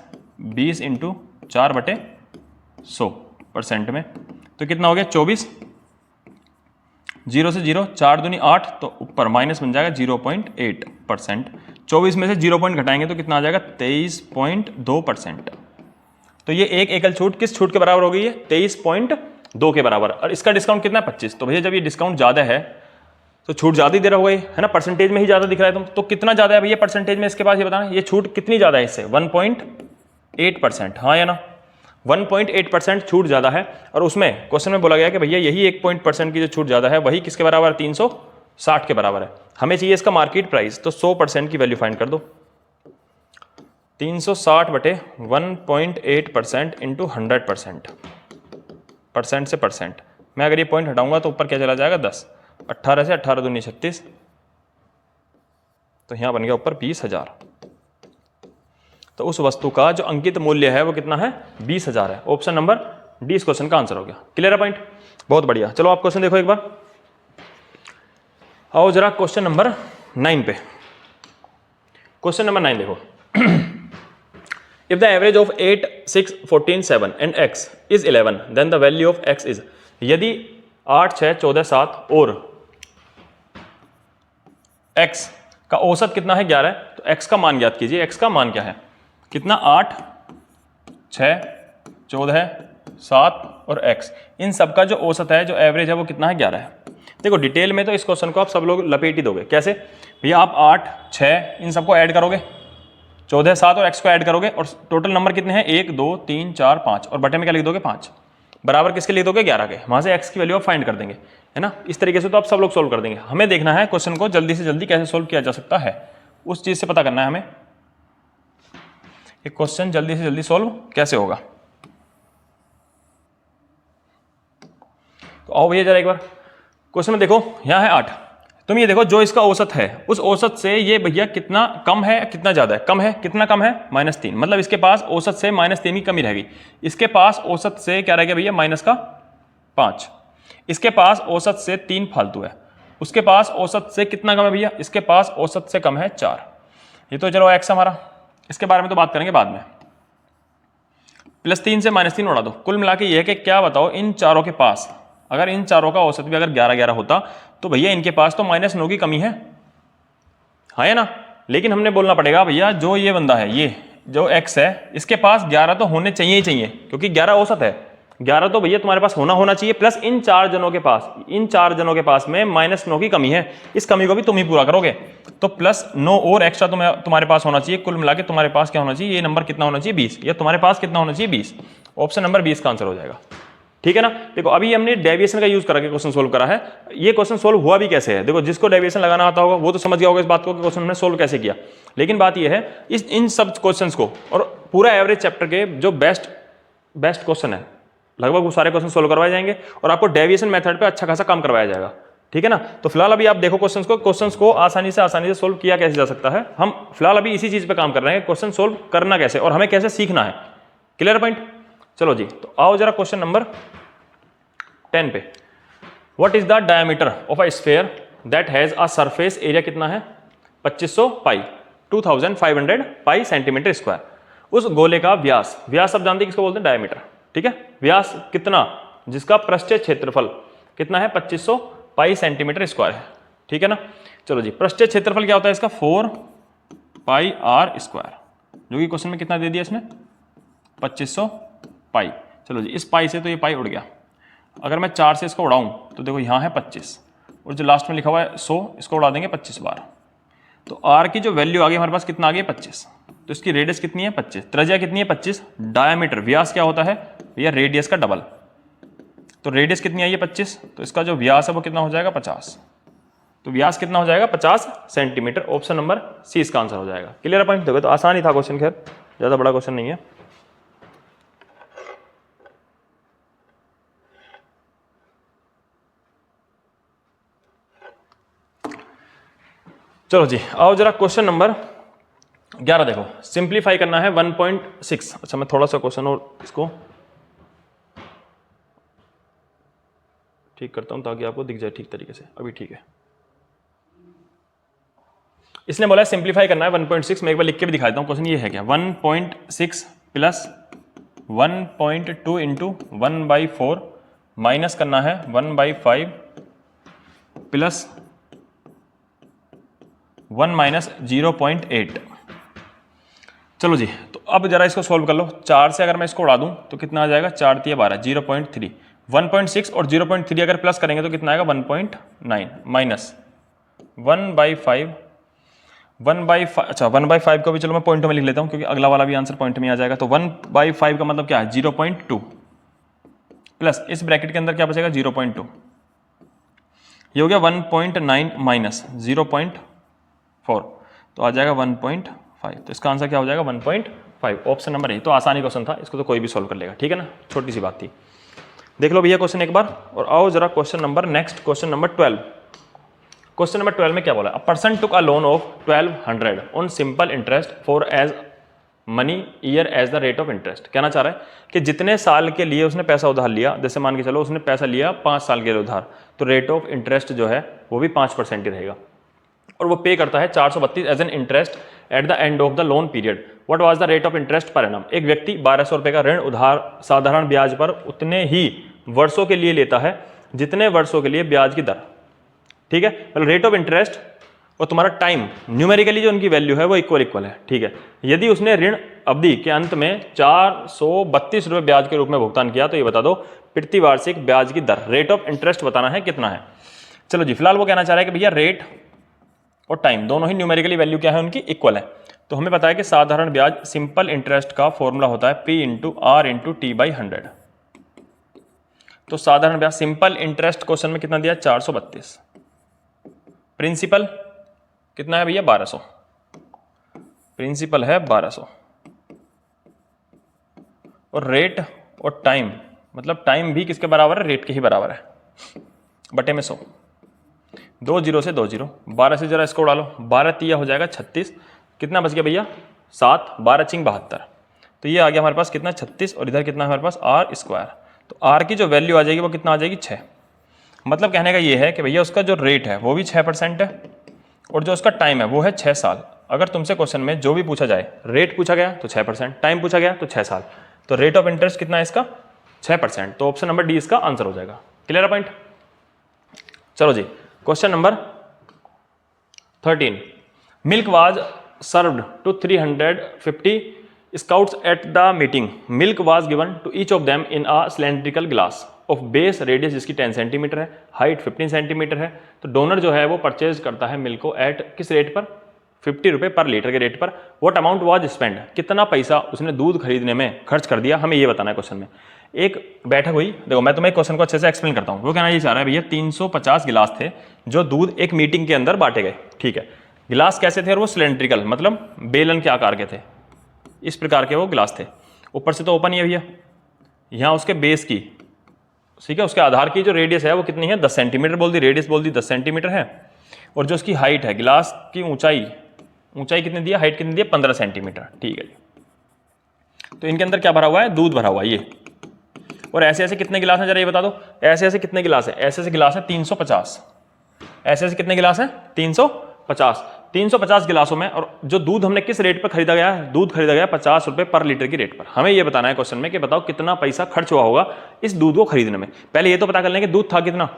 20 × 4/100% में, तो कितना हो गया 24। 0 से 0, 4 दूनी 8, तो ऊपर माइनस बन जाएगा 0.8%। 24 में से 0 पॉइंट घटाएंगे तो कितना आ जाएगा 23.2%। तो ये एक एकल छूट किस छूट के बराबर हो गई है, 23.2 के बराबर। और इसका डिस्काउंट कितना है 25। तो भैया जब ये डिस्काउंट ज़्यादा है तो छूट ज़्यादा ही दे रहा होगा, है ना, परसेंटेज में ही ज़्यादा दिख रहा है। तो कितना ज़्यादा है भैया परसेंटेज में इसके पास, ये बताना, ये छूट कितनी ज़्यादा है इससे, 1.8%, हाँ या ना, 1.8% छूट ज़्यादा है। और उसमें क्वेश्चन में बोला गया कि भैया यही 1% की जो छूट ज़्यादा है वही किसके बराबर, 360 के बराबर है। हमें चाहिए इसका मार्केट प्राइस, तो 100% की वैल्यू फाइंड कर दो। 360/1.8% × 100%, परसेंट से परसेंट मैं अगर ये पॉइंट हटाऊंगा तो ऊपर क्या चला जाएगा 10, 18 से 18 दूनी 36, तो यहाँ बन गया ऊपर 20,000। तो उस वस्तु का जो अंकित मूल्य है वो कितना है, 20,000 है। ऑप्शन नंबर डी इस क्वेश्चन का आंसर हो गया। क्लियर है पॉइंट, बहुत बढ़िया। चलो आप क्वेश्चन देखो एक बार, आओ जरा क्वेश्चन नंबर 9 पे। क्वेश्चन नंबर 9 देखो, if the average of 8, 6, 14, 7 and x is 11 then the value of x is, यदि 8, 6, 14, 7 और x का औसत कितना है 11 है, तो x का मान ज्ञात कीजिए। x का मान क्या है, कितना 8, 6, 14, 7 और x, इन सब का जो औसत है, जो एवरेज है वो कितना है 11 है। देखो डिटेल में तो इस क्वेश्चन को आप सब लोग लपेट ही दोगे। कैसे भैया, आप 8, 6 इन सबको ऐड करोगे, 14, 7 और x को ऐड करोगे और टोटल नंबर कितने हैं 1, 2, 3, 4, 5 और बटे में क्या लिख दोगे 5, बराबर किसके लिख दोगे 11 के। वहां से x की वैल्यू आप फाइंड कर देंगे, है ना। इस तरीके से तो आप सब लोग सोल्व कर देंगे। हमें देखना है क्वेश्चन को जल्दी से जल्दी कैसे सोल्व किया जा सकता है, उस चीज से पता करना है हमें, एक क्वेश्चन जल्दी से जल्दी सोल्व कैसे होगा। तो आओ भैया जरा एक बार क्वेश्चन में देखो, यहाँ है 8, तुम ये देखो जो इसका औसत है उस औसत से ये भैया कितना कम है कितना ज्यादा है, कम है, कितना कम है -3, मतलब इसके पास औसत से -3 की कमी रहेगी। इसके पास औसत से क्या रह गया भैया -5, इसके पास औसत से 3 फालतू है, उसके पास औसत से कितना कम है भैया, इसके पास औसत से कम है 4। ये तो चलो x हमारा, इसके बारे में तो बात करेंगे बाद में। +3 से -3 उड़ा दो, कुल मिला के ये है कि क्या बताओ इन चारों के पास, अगर इन चारों का औसत भी अगर 11-11 होता तो भैया इनके पास तो -9 की कमी है, हाँ है ना। लेकिन हमने बोलना पड़ेगा भैया जो ये बंदा है, ये जो x है, इसके पास 11 तो होने चाहिए ही चाहिए, क्योंकि 11 औसत है, 11 तो भैया तुम्हारे पास होना चाहिए। प्लस इन 4 जनों के पास, इन 4 जनों के पास में -9 की कमी है, इस कमी को भी तुम ही पूरा करोगे, तो +9 और एक्स्ट्रा तुम्हारे पास होना चाहिए। कुल मिला के तुम्हारे पास क्या होना चाहिए, ये नंबर कितना होना चाहिए 20, या तुम्हारे पास कितना होना चाहिए 20। ऑप्शन नंबर 20 का आंसर हो जाएगा, ठीक है ना। देखो अभी हमने डेविएशन का यूज करके क्वेश्चन सोल्व करा है। ये क्वेश्चन सोल्व हुआ भी कैसे है, देखो जिसको डेविएशन लगाना आता होगा वो तो समझ गया होगा इस बात को कि क्वेश्चन हमने सोल्व कैसे किया। लेकिन बात ये है इन सब क्वेश्चंस को और पूरा एवरेज चैप्टर के जो बेस्ट क्वेश्चन है, लगभग वो सारे क्वेश्चन सोल्व करवाए जाएंगे और आपको डेविएशन मेथड पे अच्छा खासा काम करवाया जाएगा, ठीक है ना। तो फिलहाल अभी आप देखो क्वेश्चंस को आसानी से सोल्व किया कैसे जा सकता है। हम फिलहाल अभी इसी चीज पे काम कर रहे हैं, क्वेश्चन सोल्व करना कैसे और हमें कैसे सीखना है। क्लियर पॉइंट, चलो जी। तो आओ जरा क्वेश्चन नंबर 10 पे। What is the diameter of a sphere that has a surface area, कितना है 2500 पाई, 2500 पाई सेंटीमीटर स्क्वायर। उस गोले का व्यास, व्यास आप जानते हैं किसको बोलते हैं, डायमीटर, ठीक है। व्यास कितना, जिसका पृष्ठीय क्षेत्रफल कितना है 2500 पाई सेंटीमीटर स्क्वायर है, ठीक है ना। चलो जी, पृष्ठीय क्षेत्रफल क्या होता है इसका 4 पाई r स्क्वायर, जो कि क्वेश्चन में कितना दे दिया इसने 2500 पाई। चलो जी, इस पाई से तो ये पाई उड़ गया। अगर मैं 4 से इसको उड़ाऊँ तो देखो यहाँ है 25 और जो लास्ट में लिखा हुआ है 100, इसको उड़ा देंगे 25 बार। तो आर की जो वैल्यू आ गई हमारे पास कितना आ गया 25। तो इसकी रेडियस कितनी है 25, त्रिज्या कितनी है 25, डायमीटर व्यास क्या होता है भैया रेडियस का डबल। तो रेडियस कितनी आई है 25, तो इसका जो व्यास है वो कितना हो जाएगा 50। तो व्यास कितना हो जाएगा 50 सेंटीमीटर। ऑप्शन नंबर सी इसका आंसर हो जाएगा। Clear point. देखो तो आसान ही था क्वेश्चन, खैर ज्यादा बड़ा क्वेश्चन नहीं है। चलो जी, आओ जरा क्वेश्चन नंबर 11 देखो। सिंप्लीफाई करना है 1.6। अच्छा, मैं थोड़ा सा क्वेश्चन और इसको ठीक करता हूं ताकि आपको दिख जाए ठीक तरीके से। अभी ठीक है। इसने बोला सिंप्लीफाई करना है 1.6। मैं एक बार लिख के भी दिखा देता हूं। क्वेश्चन ये है क्या, 1.6 प्लस 1.2 इंटू 1/4 माइनस करना है 1/5 प्लस 1 माइनस 0.8। चलो जी, तो अब जरा इसको सोल्व कर लो। 4 से अगर मैं इसको उड़ा दूं तो कितना आ जाएगा, 4 तिया 12, 0.3। 1.6 और 0.3 अगर प्लस करेंगे तो कितना आएगा 1.9 माइनस 1/5। 1/5, अच्छा 1/5 को भी चलो मैं पॉइंट में लिख लेता हूं क्योंकि अगला वाला भी आंसर पॉइंट में आ जाएगा। तो 1/5 का मतलब क्या है 0.2 प्लस इस ब्रैकेट के अंदर क्या बचेगा 0.2। ये हो गया 1.9 माइनस 0.4, तो आ जाएगा 1.5। तो इसका आंसर क्या हो जाएगा 1.5। Option number A. तो आसानी क्वेश्चन था, इसको तो कोई भी सॉल्व कर लेगा। ठीक है ना, छोटी सी बात थी। देख लो भैया क्वेश्चन एक बार, और आओ जरा question number next, question number 12। Question number 12 में क्या बोला, a person took a loan of 1200 on simple interest for as many year as the rate of interest. कहना चाह रहा है कि जितने साल के लिए उसने पैसा उधार लिया, जैसे मान के चलो उसने पैसा लिया 5 साल के लिए उधार, तो रेट ऑफ इंटरेस्ट जो है वो भी 5% ही रहेगा, और वो पे करता है 432 as an interest at the end of the loan period. What was the rate of interest per annum. एक व्यक्ति 1200 रुपये का ऋण उधार साधारण ब्याज पर उतने ही वर्षों के लिए लेता है जितने वर्षों के लिए ब्याज की दर। ठीक है, मतलब रेट ऑफ इंटरेस्ट और तुम्हारा टाइम न्यूमेरिकली जो उनकी वैल्यू है वो इक्वल है। ठीक है, यदि उसने ऋण अवधि के अंत में 432 रुपये ब्याज के रूप में भुगतान किया तो ये बता दो प्रतिवार्षिक ब्याज की दर, रेट ऑफ इंटरेस्ट बताना है कितना है। चलो जी, फिलहाल वो कहना चाह रहा है कि भैया रेट और टाइम दोनों ही न्यूमेरिकली वैल्यू क्या है उनकी इक्वल है। तो हमें पता है कि साधारण ब्याज सिंपल इंटरेस्ट का फॉर्मूला होता है P into are into T/100। तो साधारण ब्याज सिंपल इंटरेस्ट क्वेश्चन में कितना दिया 432, प्रिंसिपल कितना है भैया 1200, प्रिंसिपल है 1200, और रेट और टाइम मतलब टाइम भी किसके बराबर है, रेट के ही बराबर है, बटे में 100। 2 0 से 2 0, 12 से जरा इसको उड़ा लो, 12 तिया हो जाएगा 36। कितना बच गया भैया 7, 12 चिंग 72। तो ये आ गया हमारे पास कितना 36, और इधर कितना है हमारे पास आर स्क्वायर। तो आर की जो वैल्यू आ जाएगी वो कितना आ जाएगी 6। मतलब कहने का ये है कि भैया उसका जो रेट है वो भी 6% है, और जो उसका टाइम है वो है 6 साल। अगर तुमसे क्वेश्चन में जो भी पूछा जाए, रेट पूछा गया तो 6%, टाइम पूछा गया तो 6 साल, तो रेट ऑफ इंटरेस्ट कितना है इसका 6%। तो ऑप्शन नंबर डी इसका आंसर हो जाएगा। Clear point. चलो जी, question number 13। Milk was served to 350 scouts at the meeting. Milk was given to each of them in a cylindrical glass of base radius जिसकी 10 सेंटीमीटर है, height 15 centimetre है। तो donor जो है वो परचेज करता है मिल्क को एट किस रेट पर, 50 रुपये पर लीटर के रेट पर। व्हाट अमाउंट वाज स्पेंड, कितना पैसा उसने दूध खरीदने में खर्च कर दिया, हमें ये बताना है क्वेश्चन में। एक बैठक हुई, देखो मैं तुम्हें क्वेश्चन को अच्छे से एक्सप्लेन करता हूँ। वो कहना ये चाह रहा है भैया 350 गिलास थे जो दूध एक मीटिंग के अंदर बांटे गए। ठीक है, गिलास कैसे थे और वो सिलेंड्रिकल मतलब बेलन के आकार के थे, इस प्रकार के वो गिलास थे। ऊपर से तो ओपन ही है भैया, यहाँ उसके बेस की, ठीक है, उसके आधार की जो रेडियस है वो कितनी है 10 सेंटीमीटर बोल दी, रेडियस बोल दी 10 सेंटीमीटर है। और जो उसकी हाइट है, गिलास की ऊंचाई कितनी दी है, हाइट कितनी दी है 15 सेंटीमीटर। ठीक है जी, तो इनके अंदर क्या भरा हुआ है, दूध भरा हुआ है ये। और ऐसे ऐसे कितने गिलास हैं जरा ये बता दो, ऐसे ऐसे कितने गिलास है, ऐसे ऐसे गिलास है 350, ऐसे ऐसे कितने गिलास हैं 350 गिलासों में। और जो दूध हमने किस रेट पर खरीदा गया है, दूध खरीदा गया 50 रुपये पर लीटर की रेट पर। हमें ये बताना है क्वेश्चन में कि बताओ कितना पैसा खर्च हुआ होगा इस दूध को खरीदने में। पहले ये तो पता कर लें कि दूध था कितना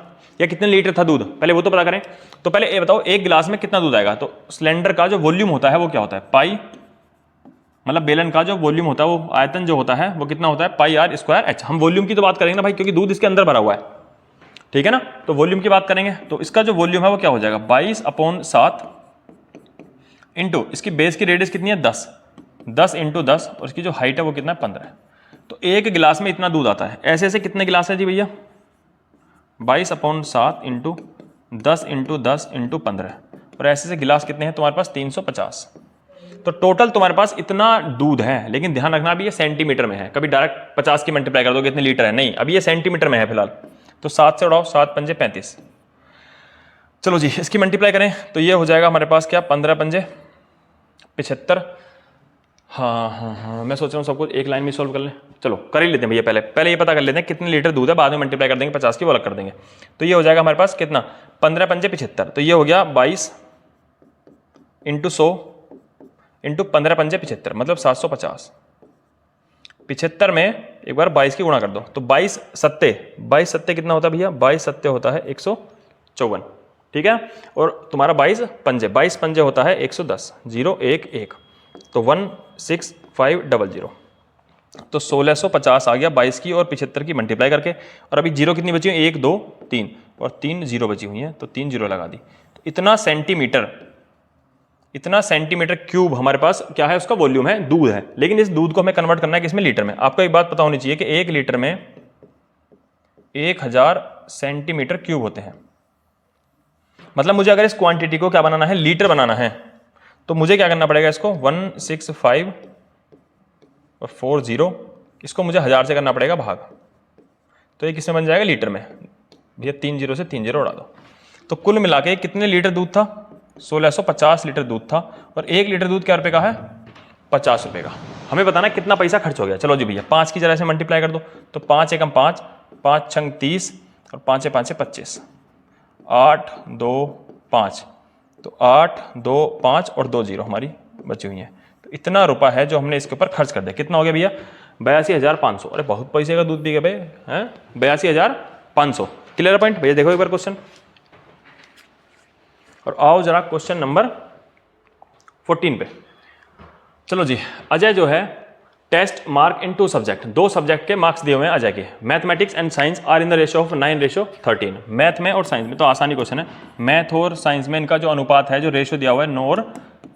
या कितने लीटर था दूध, पहले वो तो पता करें। तो पहले ये बताओ एक गिलास में कितना दूध आएगा। तो सिलेंडर का जो वॉल्यूम होता है वो क्या होता है, पाई मतलब बेलन का जो वॉल्यूम होता है, वो आयतन जो होता है वो कितना होता है, पाई आर स्क्वायर एच। हम वॉल्यूम की तो बात करेंगे ना भाई, क्योंकि दूध इसके अंदर भरा हुआ है, ठीक है ना, तो वॉल्यूम की बात करेंगे। तो इसका जो वॉल्यूम है वो क्या हो जाएगा, 22/7 इंटू इसकी बेस की रेडियस कितनी है 10, 10 इंटू 10, और इसकी जो हाइट है वो कितना है 15। तो एक गिलास में इतना दूध आता है। ऐसे ऐसे कितने गिलास है जी भैया, 22/7 इंटू 10 इंटू 10 इंटू 15, और ऐसे ऐसे गिलास कितने हैं तुम्हारे पास 350। तो टोटल तुम्हारे पास इतना दूध है, लेकिन ध्यान रखना अभी ये सेंटीमीटर में है, कभी डायरेक्ट 50 की मल्टीप्लाई कर दोगे इतने लीटर है, नहीं, अभी ये सेंटीमीटर में है फिलहाल। तो 7 से उड़ाओ, 7 पंजे 35। चलो जी इसकी मल्टीप्लाई करें तो ये हो जाएगा हमारे पास क्या, 15 पंजे 75। हाँ, मैं सोच रहा हूँ सब कुछ एक लाइन में सॉल्व कर लें। चलो कर ही लेते हैं भैया, पहले ये पता कर लेते हैं कितने लीटर दूध है, बाद में मल्टीप्लाई कर देंगे 50 की, वो अलग कर देंगे। तो ये हो जाएगा हमारे पास कितना, 15 पंजे 75, तो ये हो गया 22 इंटू 100 इंटू 15 पंजे 75, मतलब 750। 75 में एक बार 22 की गुणा कर दो, तो 22 सत्ते कितना होता है भैया, 22 सत्ते होता है 154, ठीक है। और तुम्हारा 22 पंजे होता है 110, 0 1 1, तो 16500, तो 1650 आ गया 22 की और 75 की मल्टीप्लाई करके। और अभी जीरो कितनी बची हुई, 1 2 3, और 3 जीरो बची हुई है, तो 3 जीरो लगा दी। तो इतना सेंटीमीटर क्यूब हमारे पास क्या है, उसका वॉल्यूम है, दूध है। लेकिन इस दूध को हमें कन्वर्ट करना है किसमें, लीटर में। आपको एक बात पता होनी चाहिए कि 1 लीटर में 1000 सेंटीमीटर क्यूब होते हैं। मतलब मुझे अगर इस क्वांटिटी को क्या बनाना है, लीटर बनाना है, तो मुझे क्या करना पड़ेगा, इसको 16540, इसको मुझे 1000 से करना पड़ेगा भाग, तो ये किसमें बन जाएगा, लीटर में। भैया 3 जीरो से 3 जीरो उड़ा दो। तो कुल मिला के कितने लीटर दूध था, 1650 लीटर दूध था। और 1 लीटर दूध क्या रुपए का है, 50 रुपए का। हमें बताना कितना पैसा खर्च हो गया। चलो जी भैया 5 की जगह से मल्टीप्लाई कर दो, तो 5 एकम 5, 5 छंग 30, और 5 5 25, 8 2 5, तो 8 2 5 और 2 जीरो हमारी बची हुई है। तो इतना रुपया है जो हमने इसके ऊपर खर्च कर दिया। कितना हो गया भैया, 82,500। अरे बहुत पैसे का दूध पी गए भाई, हैं 82,500। क्लियर पॉइंट भैया, देखो एक बार क्वेश्चन। और आओ जरा क्वेश्चन नंबर 14 पे। चलो जी, अजय जो है test mark in 2 subject, 2 subject के मार्क्स दिए हुए हैं अजय के। Mathematics and science are in the ratio of 9:13। Math में और साइंस में तो आसानी क्वेश्चन है। मैथ और साइंस में इनका जो अनुपात है, जो रेशियो दिया हुआ है 9 और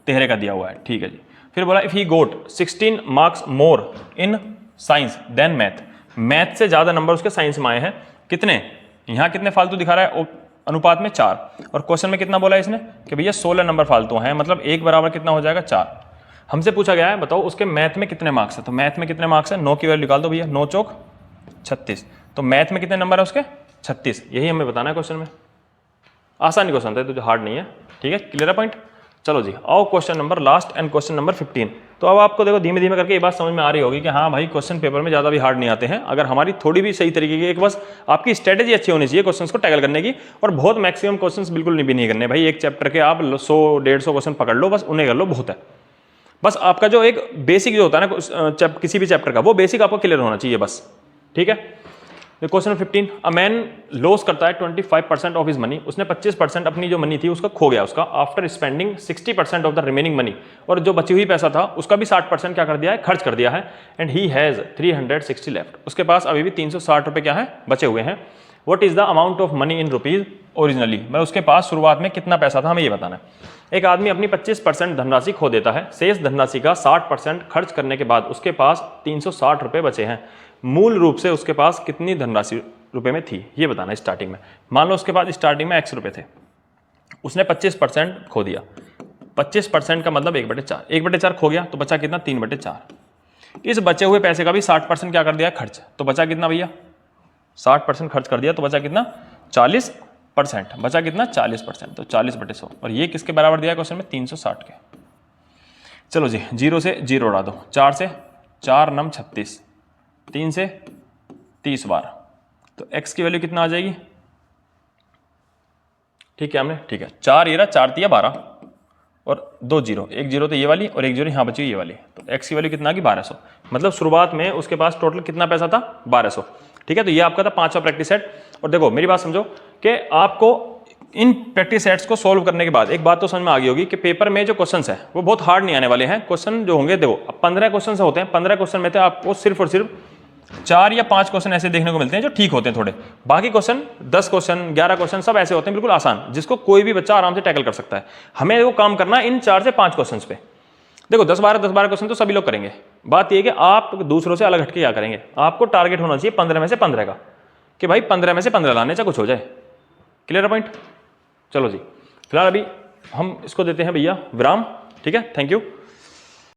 13 का दिया हुआ है, ठीक है जी। फिर बोला if he got 16 marks more in science than math. Math से ज्यादा नंबर उसके साइंस में आए हैं। कितने, यहाँ कितने फालतू दिखा रहा है, अनुपात में 4। और क्वेश्चन में कितना बोला है इसने कि भैया 16 नंबर फालतू हैं, मतलब 1 बराबर कितना हो जाएगा 4। हमसे पूछा गया है बताओ उसके मैथ में कितने मार्क्स है। तो मैथ में कितने मार्क्स है, 9 की वैल्यू निकाल दो भैया, 9 चौक 36। तो मैथ में कितने नंबर है उसके, 36। यही हमें बताना है क्वेश्चन में। आसानी क्वेश्चन था, तो हार्ड नहीं है, ठीक है। Clear point. चलो जी आओ question number last and question number 15। तो अब आपको देखो धीमे धीमे करके ये बात समझ में आ रही होगी कि हाँ भाई क्वेश्चन पेपर में ज़्यादा भी हार्ड नहीं आते हैं, अगर हमारी थोड़ी भी सही तरीके की, एक बस आपकी स्ट्रेटेजी अच्छी होनी चाहिए क्वेश्चंस को टैकल करने की। और बहुत मैक्सिमम क्वेश्चंस बिल्कुल भी नहीं करने भाई, एक चैप्टर के आप 100-150 क्वेश्चन पकड़ लो, बस उन्हें कर लो, बहुत है। बस आपका जो एक बेसिक जो होता है ना किसी भी चैप्टर का, वो बेसिक आपको क्लियर होना चाहिए बस, ठीक है। क्वेश्चन 15, अ मैन लॉस करता है 25% ऑफ हिज मनी। उसने 25% अपनी जो मनी थी उसका खो गया उसका, after spending 60% of the remaining money. और जो बची हुई पैसा था उसका भी 60% क्या कर दिया है, खर्च कर दिया है। And he has 360 left. उसके पास अभी भी 360 रुपए क्या है, बचे हुए हैं। What is the amount of money in rupees originally. मतलब उसके पास शुरुआत में कितना पैसा था, हमें ये बताना है। एक आदमी अपनी 25% धनराशि खो देता है, शेष धनराशि का 60% खर्च करने के बाद उसके पास 360 रुपए बचे हैं। मूल रूप से उसके पास कितनी धनराशि रुपए में थी, ये बताना है स्टार्टिंग में। मान लो उसके पास स्टार्टिंग में x रुपए थे, उसने 25% खो दिया। 25% का मतलब 1/4, 1/4 खो गया तो बचा कितना, 3/4। इस बचे हुए पैसे का भी 60% क्या कर दिया खर्च, तो बचा कितना भैया, 60% खर्च कर दिया तो बचा कितना, 40%। बचा कितना, 40%, तो 40/100। और ये किसके बराबर दिया क्वेश्चन में, 360 के। चलो जी 0 से 0 उड़ा दो, 4 से 4 9 36, 3 से 30 बार, तो x की वैल्यू कितना आ जाएगी, ठीक है हमने, ठीक है। 4 ये रहा, 4 तिया 12 और 2 जीरो, 1 जीरो तो ये वाली और 1 जीरो यहाँ बची ये वाली, तो x की वैल्यू कितना आ गई 1200। मतलब शुरुआत में उसके पास टोटल कितना पैसा था, 1200, ठीक है। तो ये आपका था 5वां प्रैक्टिस सेट। और देखो मेरी बात समझो कि आपको इन प्रैक्टिस सेट्स को सॉल्व करने के बाद एक बात तो समझ में आ गई होगी कि पेपर में जो क्वेश्चंस है वो बहुत हार्ड नहीं आने वाले हैं। क्वेश्चन जो होंगे देखो, अब 15 क्वेश्चन होते हैं, 15 क्वेश्चन में से आपको सिर्फ और सिर्फ 4 या 5 क्वेश्चन ऐसे देखने को मिलते हैं जो ठीक होते हैं थोड़े, बाकी क्वेश्चन 10 क्वेश्चन 11 क्वेश्चन सब ऐसे होते हैं बिल्कुल आसान, जिसको कोई भी बच्चा आराम से टैकल कर सकता है। हमें वो काम करना है इन 4 से 5 क्वेश्चन पे। देखो 10-12 क्वेश्चन तो सभी लोग करेंगे, बात यह कि आप दूसरों से अलग हटके क्या करेंगे, आपको टारगेट होना चाहिए 15 में से 15 का, कि भाई 15 में से 15 लाने चाहे कुछ हो जाए। क्लियर है पॉइंट? चलो जी, फिलहाल अभी हम इसको देते हैं भैया विराम। ठीक है, थैंक यू।